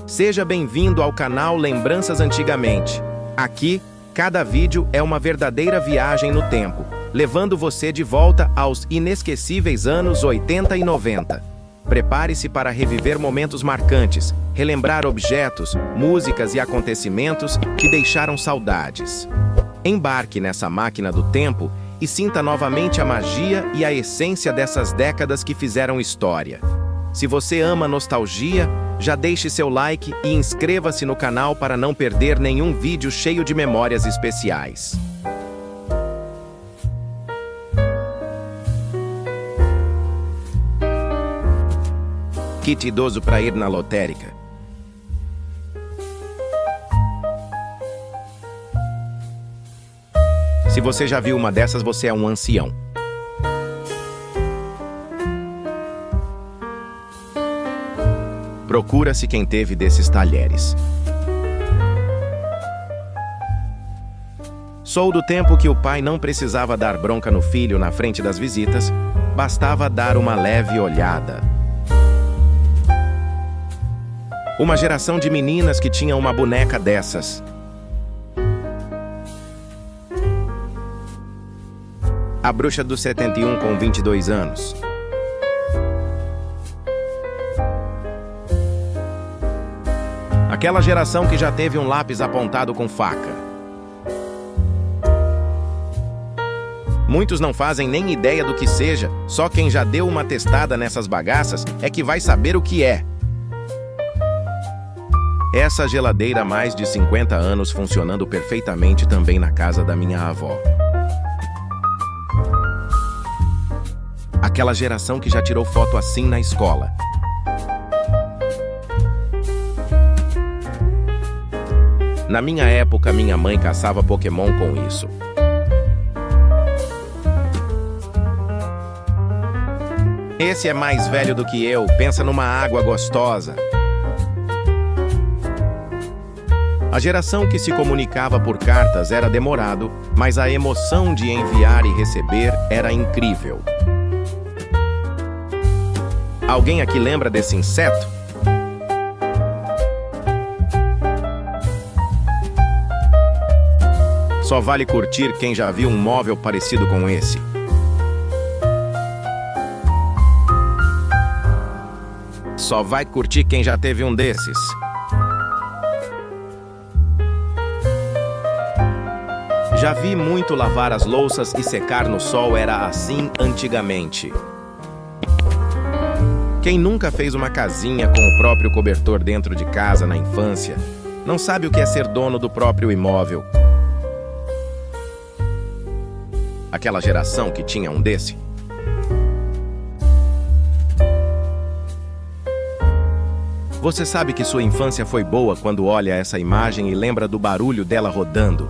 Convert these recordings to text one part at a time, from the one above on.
Seja bem-vindo ao canal Lembranças Antigamente. Aqui, cada vídeo é uma verdadeira viagem no tempo, levando você de volta aos inesquecíveis anos 80 e 90. Prepare-se para reviver momentos marcantes, relembrar objetos, músicas e acontecimentos que deixaram saudades. Embarque nessa máquina do tempo e sinta novamente a magia e a essência dessas décadas que fizeram história. Se você ama nostalgia, já deixe seu like e inscreva-se no canal para não perder nenhum vídeo cheio de memórias especiais. Kit idoso para ir na lotérica. Se você já viu uma dessas, você é um ancião. Procura-se quem teve desses talheres. Sou do tempo que o pai não precisava dar bronca no filho na frente das visitas, bastava dar uma leve olhada. Uma geração de meninas que tinha uma boneca dessas. A bruxa do 71 com 22 anos. Aquela geração que já teve um lápis apontado com faca. Muitos não fazem nem ideia do que seja, só quem já deu uma testada nessas bagaças é que vai saber o que é. Essa geladeira há mais de 50 anos funcionando perfeitamente também na casa da minha avó. Aquela geração que já tirou foto assim na escola. Na minha época, minha mãe caçava Pokémon com isso. Esse é mais velho do que eu, pensa numa água gostosa. A geração que se comunicava por cartas era demorado, mas a emoção de enviar e receber era incrível. Alguém aqui lembra desse inseto? Só vale curtir quem já viu um móvel parecido com esse. Só vai curtir quem já teve um desses. Já vi muito lavar as louças e secar no sol, era assim antigamente. Quem nunca fez uma casinha com o próprio cobertor dentro de casa na infância, não sabe o que é ser dono do próprio imóvel. Aquela geração que tinha um desse. Você sabe que sua infância foi boa quando olha essa imagem e lembra do barulho dela rodando.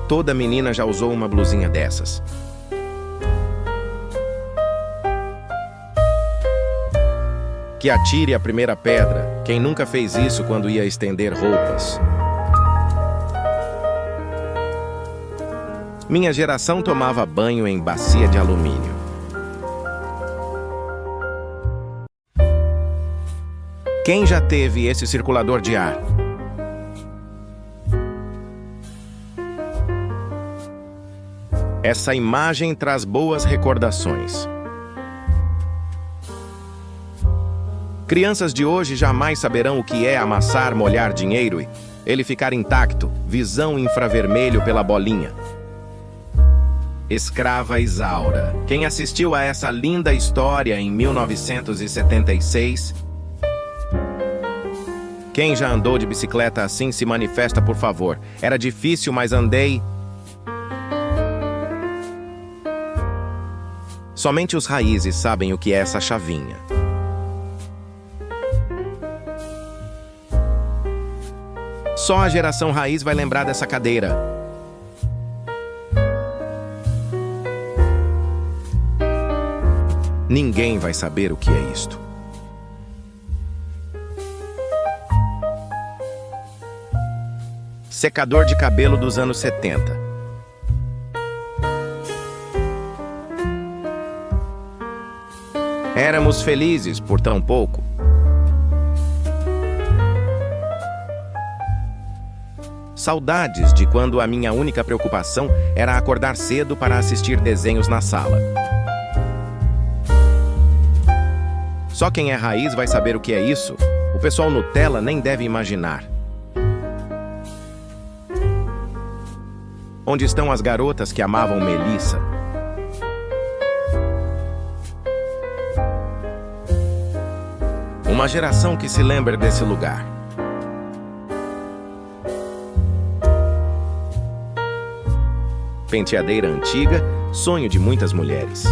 Toda menina já usou uma blusinha dessas. Que atire a primeira pedra, quem nunca fez isso quando ia estender roupas. Minha geração tomava banho em bacia de alumínio. Quem já teve esse circulador de ar? Essa imagem traz boas recordações. Crianças de hoje jamais saberão o que é amassar, molhar dinheiro e ele ficar intacto, visão infravermelho pela bolinha. Escrava Isaura. Quem assistiu a essa linda história em 1976? Quem já andou de bicicleta assim se manifesta, por favor. Era difícil, mas andei. Somente os raízes sabem o que é essa chavinha. Só a geração raiz vai lembrar dessa cadeira. Ninguém vai saber o que é isto. Secador de cabelo dos anos 70. Éramos felizes por tão pouco. Saudades de quando a minha única preocupação era acordar cedo para assistir desenhos na sala. Só quem é raiz vai saber o que é isso. O pessoal Nutella nem deve imaginar. Onde estão as garotas que amavam Melissa? Uma geração que se lembra desse lugar. Penteadeira antiga, sonho de muitas mulheres.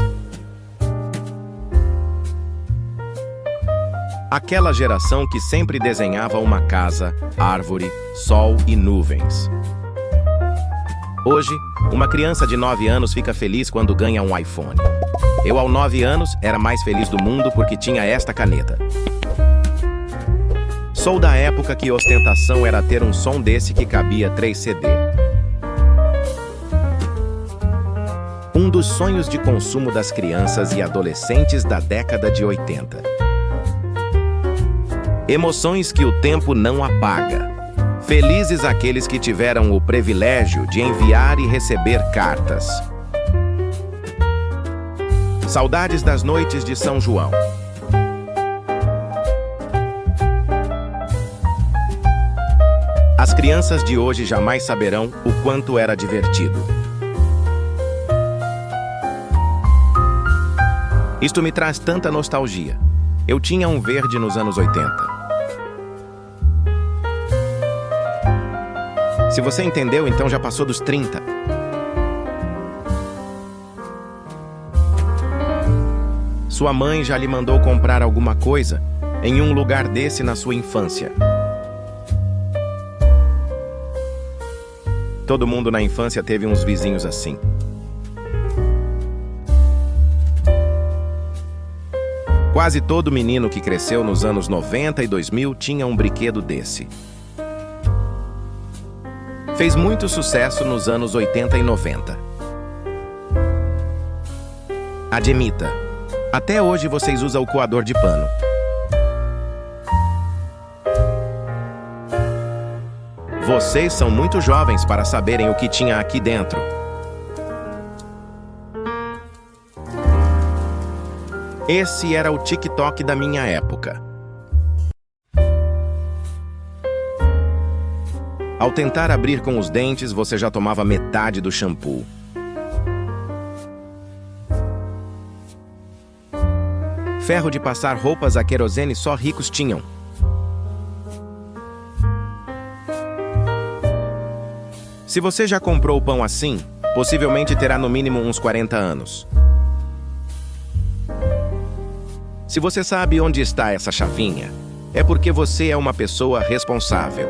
Aquela geração que sempre desenhava uma casa, árvore, sol e nuvens. Hoje, uma criança de 9 anos fica feliz quando ganha um iPhone. Eu, aos 9 anos, era mais feliz do mundo porque tinha esta caneta. Sou da época que ostentação era ter um som desse que cabia 3 CD. Um dos sonhos de consumo das crianças e adolescentes da década de 80. Emoções que o tempo não apaga. Felizes aqueles que tiveram o privilégio de enviar e receber cartas. Saudades das noites de São João. As crianças de hoje jamais saberão o quanto era divertido. Isto me traz tanta nostalgia. Eu tinha um verde nos anos 80. Se você entendeu, então já passou dos 30. Sua mãe já lhe mandou comprar alguma coisa em um lugar desse na sua infância. Todo mundo na infância teve uns vizinhos assim. Quase todo menino que cresceu nos anos 90 e 2000 tinha um brinquedo desse. Fez muito sucesso nos anos 80 e 90. Admita, até hoje vocês usam o coador de pano. Vocês são muito jovens para saberem o que tinha aqui dentro. Esse era o TikTok da minha época. Ao tentar abrir com os dentes, você já tomava metade do shampoo. Ferro de passar roupas a querosene só ricos tinham. Se você já comprou pão assim, possivelmente terá no mínimo uns 40 anos. Se você sabe onde está essa chavinha, é porque você é uma pessoa responsável.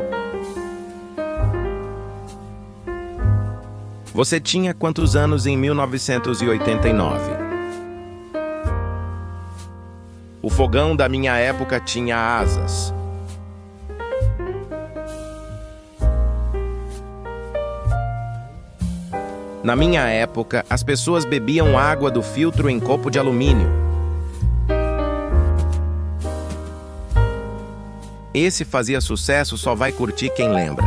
Você tinha quantos anos em 1989? O fogão da minha época tinha asas. Na minha época, as pessoas bebiam água do filtro em copo de alumínio. Esse fazia sucesso, só vai curtir quem lembra.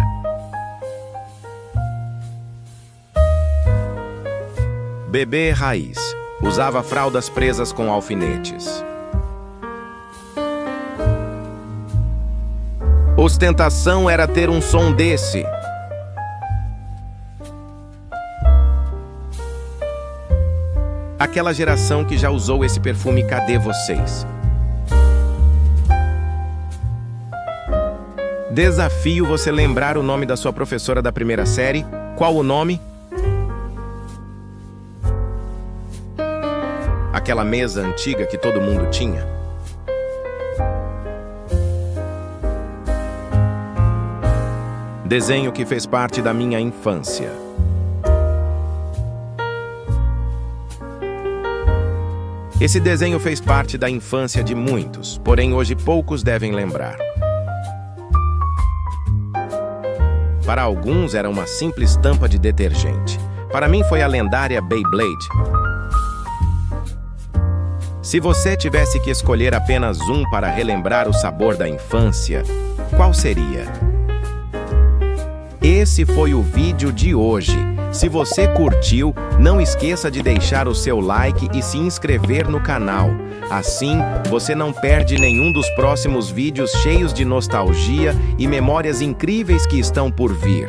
Bebê raiz. Usava fraldas presas com alfinetes. Ostentação era ter um som desse. Aquela geração que já usou esse perfume, cadê vocês? Desafio você lembrar o nome da sua professora da primeira série. Qual o nome? Aquela mesa antiga que todo mundo tinha. Desenho que fez parte da minha infância. Esse desenho fez parte da infância de muitos, porém hoje poucos devem lembrar. Para alguns era uma simples tampa de detergente. Para mim foi a lendária Beyblade. Se você tivesse que escolher apenas um para relembrar o sabor da infância, qual seria? Esse foi o vídeo de hoje. Se você curtiu, não esqueça de deixar o seu like e se inscrever no canal. Assim, você não perde nenhum dos próximos vídeos cheios de nostalgia e memórias incríveis que estão por vir.